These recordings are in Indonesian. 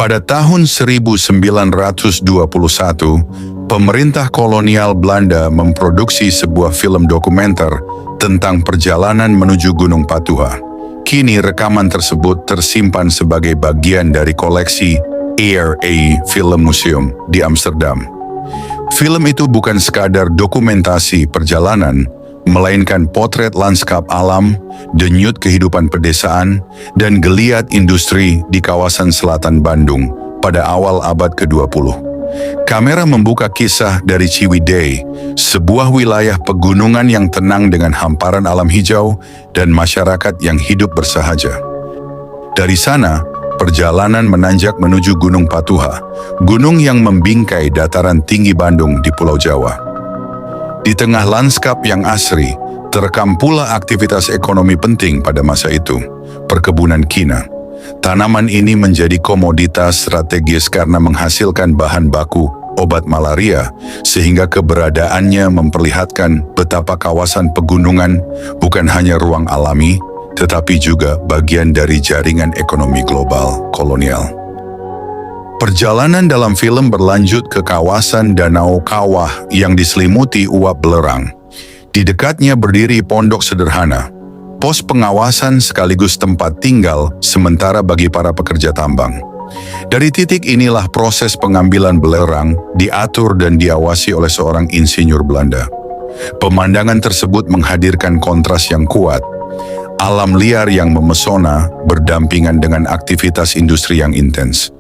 Pada tahun 1921, pemerintah kolonial Belanda memproduksi sebuah film dokumenter tentang perjalanan menuju Gunung Patuha. Kini rekaman tersebut tersimpan sebagai bagian dari koleksi ARA Film Museum di Amsterdam. Film itu bukan sekadar dokumentasi perjalanan, melainkan potret lanskap alam, denyut kehidupan pedesaan, dan geliat industri di kawasan selatan Bandung pada awal abad ke-20. Kamera membuka kisah dari Ciwidey, sebuah wilayah pegunungan yang tenang dengan hamparan alam hijau dan masyarakat yang hidup bersahaja. Dari sana, perjalanan menanjak menuju Gunung Patuha, gunung yang membingkai dataran tinggi Bandung di Pulau Jawa. Di tengah lanskap yang asri, terekam pula aktivitas ekonomi penting pada masa itu, perkebunan kina. Tanaman ini menjadi komoditas strategis karena menghasilkan bahan baku obat malaria, sehingga keberadaannya memperlihatkan betapa kawasan pegunungan bukan hanya ruang alami, tetapi juga bagian dari jaringan ekonomi global kolonial. Perjalanan dalam film berlanjut ke kawasan Danau Kawah yang diselimuti uap belerang. Di dekatnya berdiri pondok sederhana, pos pengawasan sekaligus tempat tinggal sementara bagi para pekerja tambang. Dari titik inilah proses pengambilan belerang diatur dan diawasi oleh seorang insinyur Belanda. Pemandangan tersebut menghadirkan kontras yang kuat. Alam liar yang memesona berdampingan dengan aktivitas industri yang intens.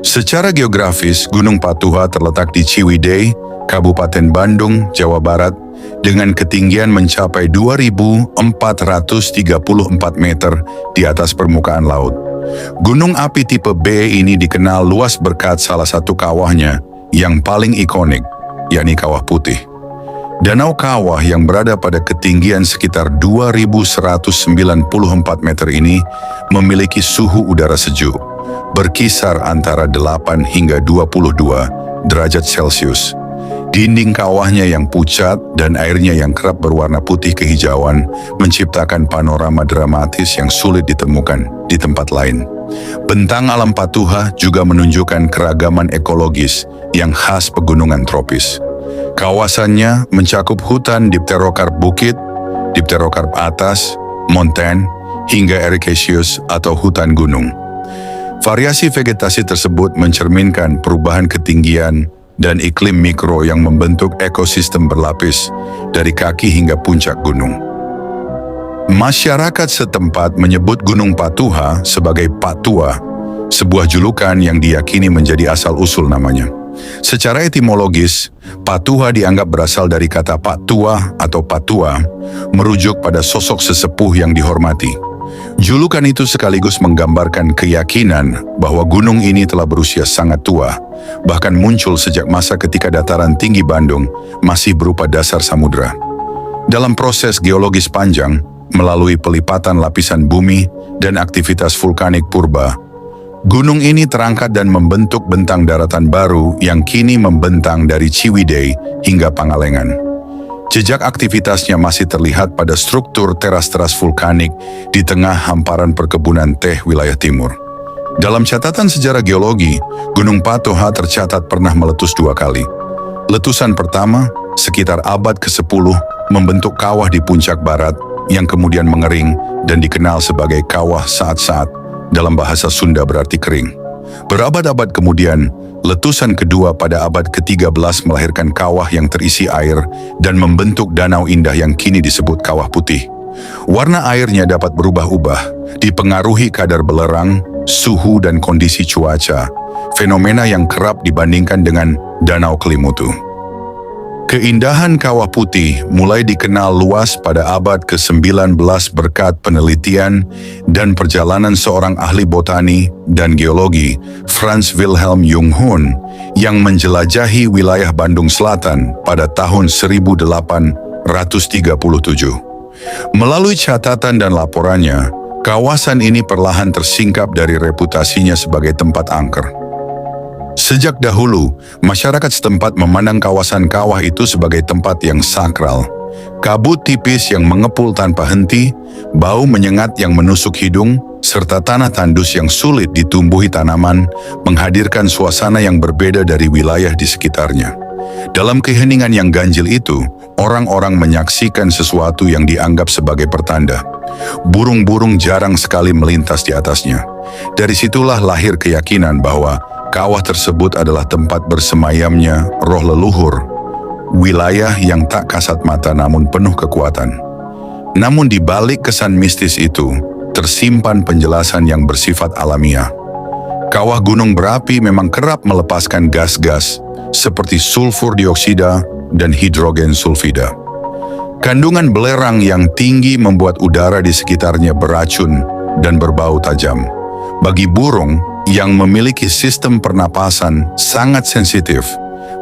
Secara geografis, Gunung Patuha terletak di Ciwidey, Kabupaten Bandung, Jawa Barat, dengan ketinggian mencapai 2.434 meter di atas permukaan laut. Gunung api tipe B ini dikenal luas berkat salah satu kawahnya yang paling ikonik, yakni Kawah Putih. Danau Kawah yang berada pada ketinggian sekitar 2.194 meter ini memiliki suhu udara sejuk, berkisar antara 8 hingga 22 derajat Celcius. Dinding kawahnya yang pucat dan airnya yang kerap berwarna putih kehijauan menciptakan panorama dramatis yang sulit ditemukan di tempat lain. Bentang alam Patuha juga menunjukkan keragaman ekologis yang khas pegunungan tropis. Kawasannya mencakup hutan Dipterokarp bukit, Dipterokarp atas, montane, hingga ericaceous atau hutan gunung. Variasi vegetasi tersebut mencerminkan perubahan ketinggian dan iklim mikro yang membentuk ekosistem berlapis dari kaki hingga puncak gunung. Masyarakat setempat menyebut Gunung Patuha sebagai Patua, sebuah julukan yang diyakini menjadi asal-usul namanya. Secara etimologis, Patuha dianggap berasal dari kata Pak Tua atau Patua, merujuk pada sosok sesepuh yang dihormati. Julukan itu sekaligus menggambarkan keyakinan bahwa gunung ini telah berusia sangat tua, bahkan muncul sejak masa ketika dataran tinggi Bandung masih berupa dasar samudera. Dalam proses geologis panjang, melalui pelipatan lapisan bumi dan aktivitas vulkanik purba, gunung ini terangkat dan membentuk bentang daratan baru yang kini membentang dari Ciwidey hingga Pangalengan. Jejak aktivitasnya masih terlihat pada struktur teras-teras vulkanik di tengah hamparan perkebunan teh wilayah timur. Dalam catatan sejarah geologi, Gunung Patuha tercatat pernah meletus 2 kali. Letusan pertama, sekitar abad ke-10, membentuk kawah di puncak barat yang kemudian mengering dan dikenal sebagai Kawah Saat-Saat, dalam bahasa Sunda berarti kering. Berabad-abad kemudian, letusan kedua pada abad ke-13 melahirkan kawah yang terisi air dan membentuk danau indah yang kini disebut Kawah Putih. Warna airnya dapat berubah-ubah, dipengaruhi kadar belerang, suhu dan kondisi cuaca, fenomena yang kerap dibandingkan dengan Danau Kelimutu. Keindahan Kawah Putih mulai dikenal luas pada abad ke-19 berkat penelitian dan perjalanan seorang ahli botani dan geologi, Frans Wilhelm Junghun, yang menjelajahi wilayah Bandung Selatan pada tahun 1837. Melalui catatan dan laporannya, kawasan ini perlahan tersingkap dari reputasinya sebagai tempat angker. Sejak dahulu, masyarakat setempat memandang kawasan kawah itu sebagai tempat yang sakral, Kabut tipis yang mengepul tanpa henti, bau menyengat yang menusuk hidung, serta tanah tandus yang sulit ditumbuhi tanaman menghadirkan suasana yang berbeda dari wilayah di sekitarnya. Dalam keheningan yang ganjil itu, orang-orang menyaksikan sesuatu yang dianggap sebagai pertanda. Burung-burung jarang sekali melintas di atasnya. Dari situlah lahir keyakinan bahwa kawah tersebut adalah tempat bersemayamnya roh leluhur, wilayah yang tak kasat mata namun penuh kekuatan. Namun di balik kesan mistis itu, tersimpan penjelasan yang bersifat alamiah. Kawah gunung berapi memang kerap melepaskan gas-gas seperti sulfur dioksida dan hidrogen sulfida. Kandungan belerang yang tinggi membuat udara di sekitarnya beracun dan berbau tajam. Bagi burung yang memiliki sistem pernapasan sangat sensitif,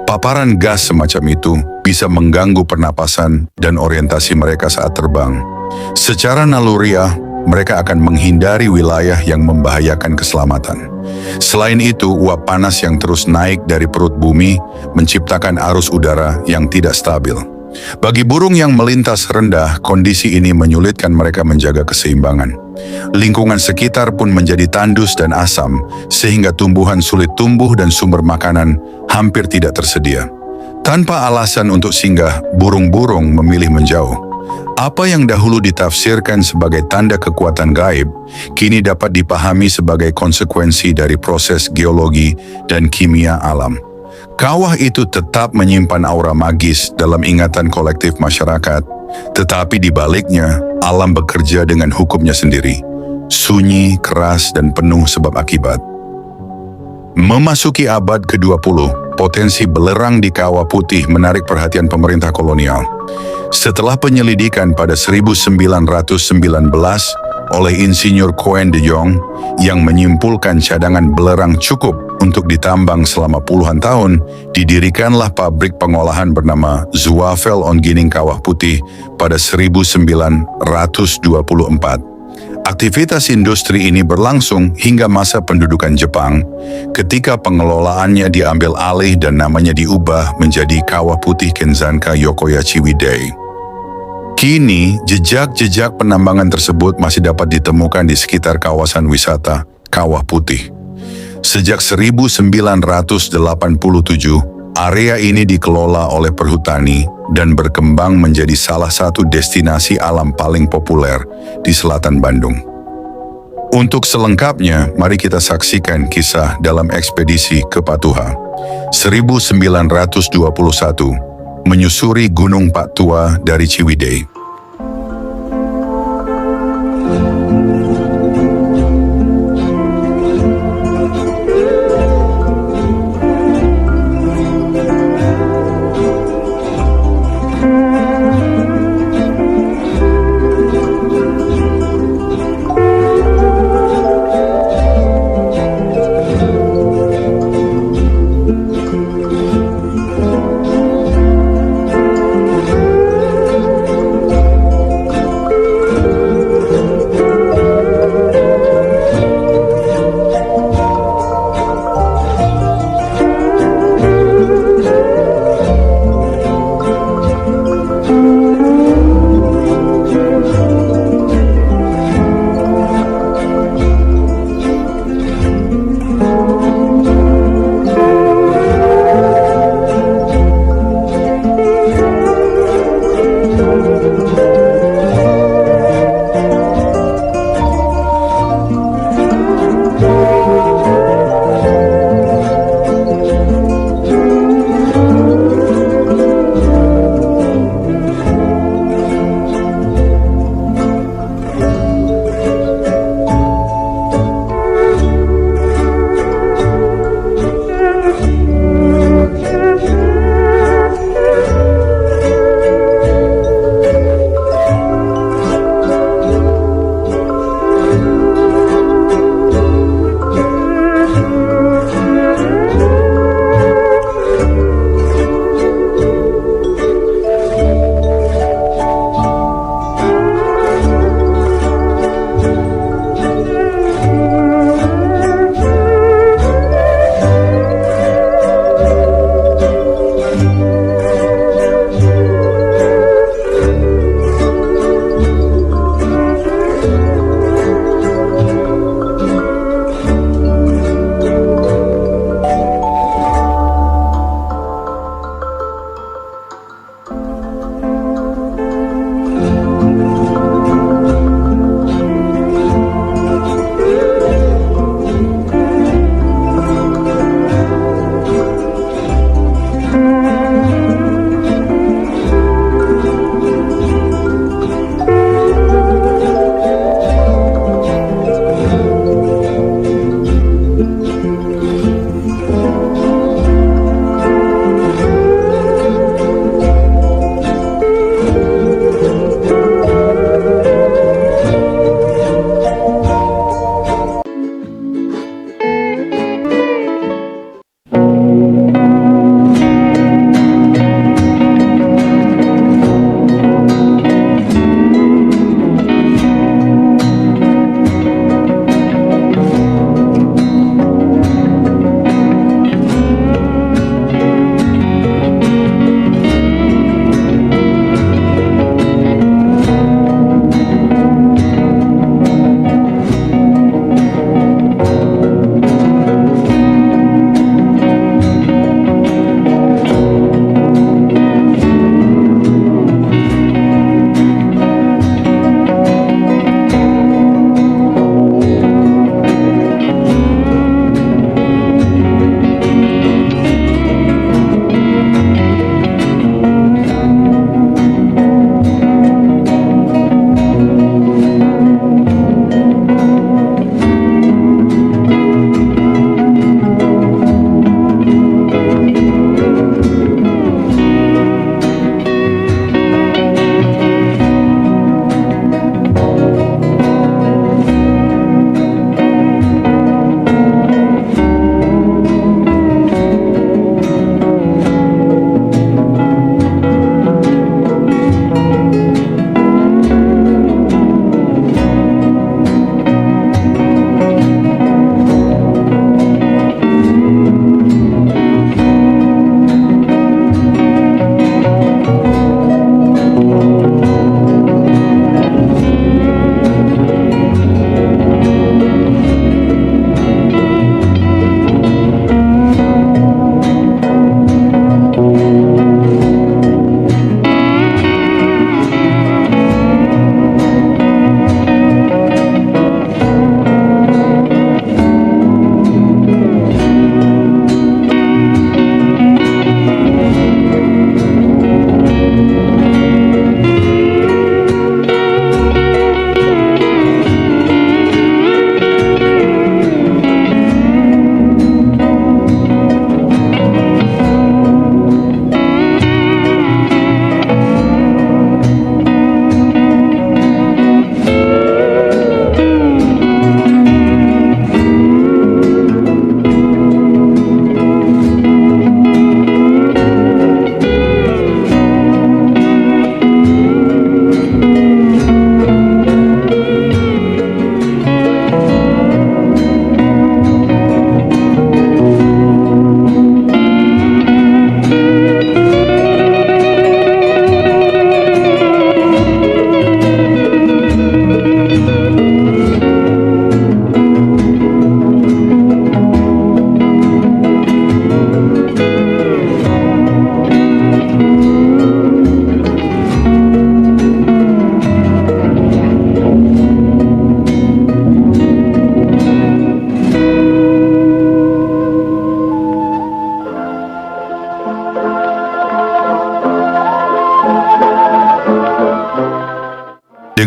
paparan gas semacam itu bisa mengganggu pernapasan dan orientasi mereka saat terbang. Secara naluriah, mereka akan menghindari wilayah yang membahayakan keselamatan. Selain itu, uap panas yang terus naik dari perut bumi menciptakan arus udara yang tidak stabil. Bagi burung yang melintas rendah, kondisi ini menyulitkan mereka menjaga keseimbangan. Lingkungan sekitar pun menjadi tandus dan asam, sehingga tumbuhan sulit tumbuh dan sumber makanan hampir tidak tersedia. Tanpa alasan untuk singgah, burung-burung memilih menjauh. Apa yang dahulu ditafsirkan sebagai tanda kekuatan gaib, kini dapat dipahami sebagai konsekuensi dari proses geologi dan kimia alam. Kawah itu tetap menyimpan aura magis dalam ingatan kolektif masyarakat, tetapi di baliknya, alam bekerja dengan hukumnya sendiri. Sunyi, keras, dan penuh sebab akibat. Memasuki abad ke-20, potensi belerang di Kawah Putih menarik perhatian pemerintah kolonial. Setelah penyelidikan pada 1919 oleh insinyur Coen de Jong yang menyimpulkan cadangan belerang cukup untuk ditambang selama puluhan tahun, didirikanlah pabrik pengolahan bernama Zuavel Ongining Kawah Putih pada 1924. Aktivitas industri ini berlangsung hingga masa pendudukan Jepang, ketika pengelolaannya diambil alih dan namanya diubah menjadi Kawah Putih Kenzanka Yokoyachi Widei. Kini, jejak-jejak penambangan tersebut masih dapat ditemukan di sekitar kawasan wisata Kawah Putih. Sejak 1987, area ini dikelola oleh perhutani dan berkembang menjadi salah satu destinasi alam paling populer di selatan Bandung. Untuk selengkapnya, mari kita saksikan kisah dalam ekspedisi ke Patuha. 1921, menyusuri Gunung Patuha dari Ciwidey.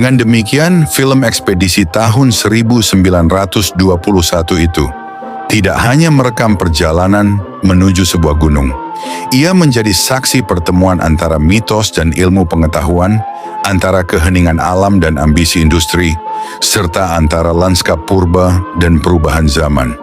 Dengan demikian, film ekspedisi tahun 1921 itu tidak hanya merekam perjalanan menuju sebuah gunung. Ia menjadi saksi pertemuan antara mitos dan ilmu pengetahuan, antara keheningan alam dan ambisi industri, serta antara lanskap purba dan perubahan zaman.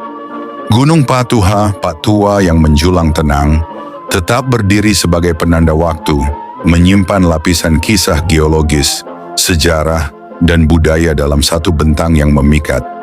Gunung Patuha, Patua yang menjulang tenang, tetap berdiri sebagai penanda waktu, menyimpan lapisan kisah geologis, sejarah, dan budaya dalam satu bentang yang memikat.